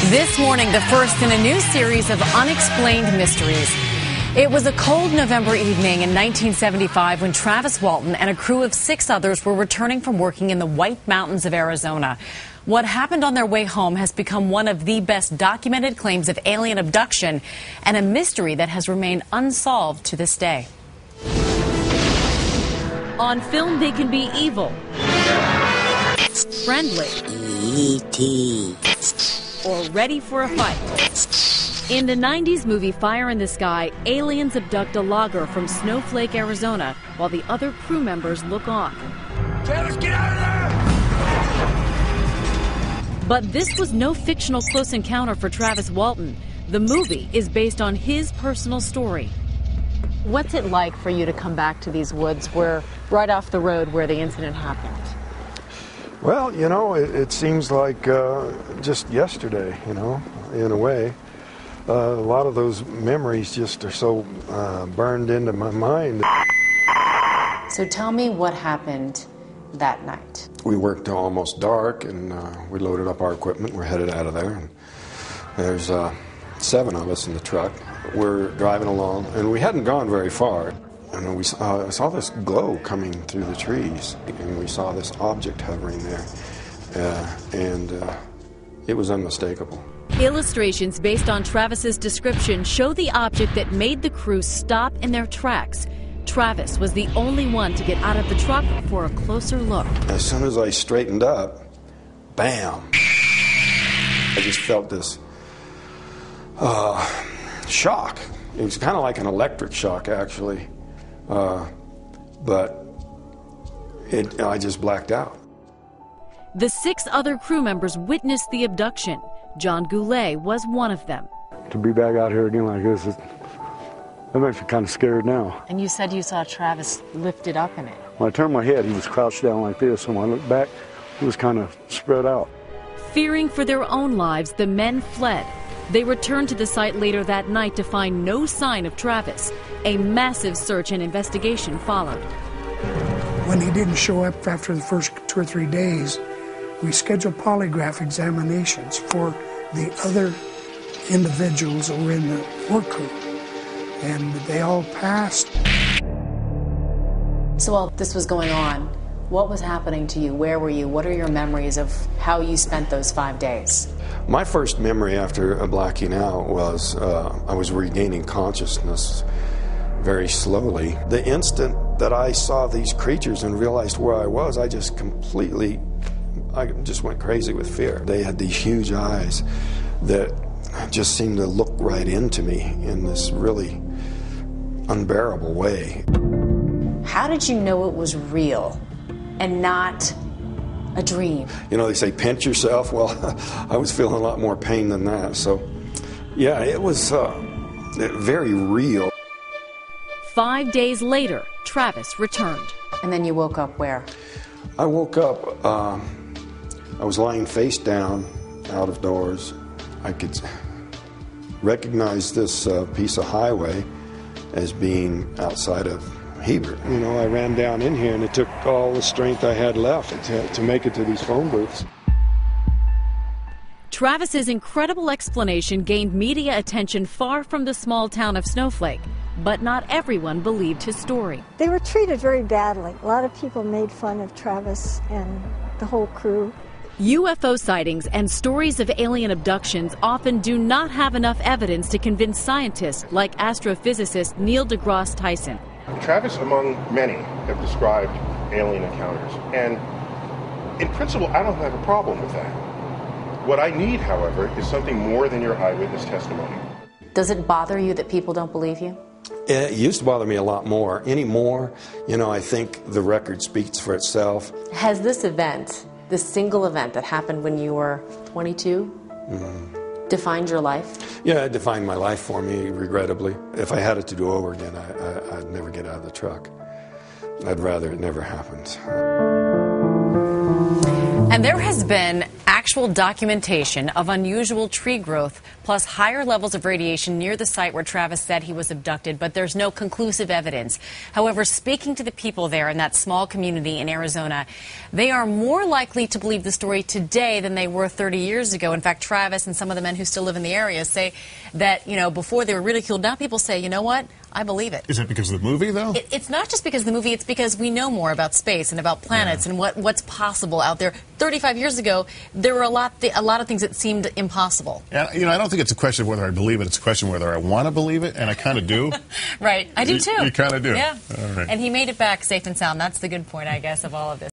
This morning, the first in a new series of unexplained mysteries. It was a cold November evening in 1975 when Travis Walton and a crew of 6 others were returning from working in the White Mountains of Arizona. What happened on their way home has become one of the best documented claims of alien abduction and a mystery that has remained unsolved to this day. On film, they can be evil, friendly, E.T., or ready for a fight. In the 90s movie Fire in the Sky, aliens abduct a logger from Snowflake, Arizona, while the other crew members look on. Travis, get out of there! But this was no fictional close encounter for Travis Walton. The movie is based on his personal story. What's it like for you to come back to these woods where, right off the road where the incident happened? Well, you know, it seems like just yesterday, you know, in a way. A lot of those memories just are so burned into my mind. So tell me what happened that night. We worked till almost dark, and we loaded up our equipment. We're headed out of there, and there's 7 of us in the truck. We're driving along, and we hadn't gone very far. And we saw this glow coming through the trees, and we saw this object hovering there, and it was unmistakable. Illustrations based on Travis's description show the object that made the crew stop in their tracks. Travis was the only one to get out of the truck for a closer look. As soon as I straightened up, bam! I just felt this shock. It was kind of like an electric shock, actually. But I just blacked out. The 6 other crew members witnessed the abduction. John Goulet was one of them. To be back out here again like this, that makes me kind of scared now. And you said you saw Travis lifted up in it. When I turned my head, he was crouched down like this, and when I looked back, he was kind of spread out. Fearing for their own lives, the men fled. They returned to the site later that night to find no sign of Travis. A massive search and investigation followed. When he didn't show up after the first 2 or 3 days, we scheduled polygraph examinations for the other individuals that were in the work crew, and they all passed. So while this was going on, what was happening to you? Where were you? What are your memories of how you spent those 5 days? My first memory after blacking out was I was regaining consciousness very slowly. The instant that I saw these creatures and realized where I was, I just went crazy with fear. They had these huge eyes that just seemed to look right into me in this really unbearable way. How did you know it was real and not a dream? You know, they say pinch yourself. Well, I was feeling a lot more pain than that. So, yeah, it was very real. 5 days later, Travis returned. And then you woke up where? I woke up, I was lying face down out of doors. I could recognize this piece of highway as being outside of Houghe. You know, I ran down in here, and it took all the strength I had left to make it to these phone booths. Travis's incredible explanation gained media attention far from the small town of Snowflake, but not everyone believed his story. They were treated very badly. A lot of people made fun of Travis and the whole crew. UFO sightings and stories of alien abductions often do not have enough evidence to convince scientists like astrophysicist Neil deGrasse Tyson. Travis, among many, have described alien encounters, and in principle, I don't have a problem with that. What I need, however, is something more than your eyewitness testimony. Does it bother you that people don't believe you? It used to bother me a lot more. Anymore, you know, I think the record speaks for itself. Has this event, this single event that happened when you were 22, defined your life? Yeah, it defined my life for me, regrettably. If I had it to do over again, I'd never get out of the truck. I'd rather it never happened. And And there has been actual documentation of unusual tree growth plus higher levels of radiation near the site where Travis said he was abducted, but there's no conclusive evidence. However, speaking to the people there in that small community in Arizona, they are more likely to believe the story today than they were 30 years ago. In fact, Travis and some of the men who still live in the area say that, you know, before they were ridiculed, now people say, you know what? I believe it. Is it because of the movie, though? It's not just because of the movie. It's because we know more about space and about planets and what's possible out there. 35 years ago, there were a lot of things that seemed impossible. And, you know, I don't think it's a question of whether I believe it. It's a question of whether I want to believe it, and I kind of do. Right. I do, too. You kind of do. Yeah. All right. And he made it back safe and sound. That's the good point, I guess, of all of this.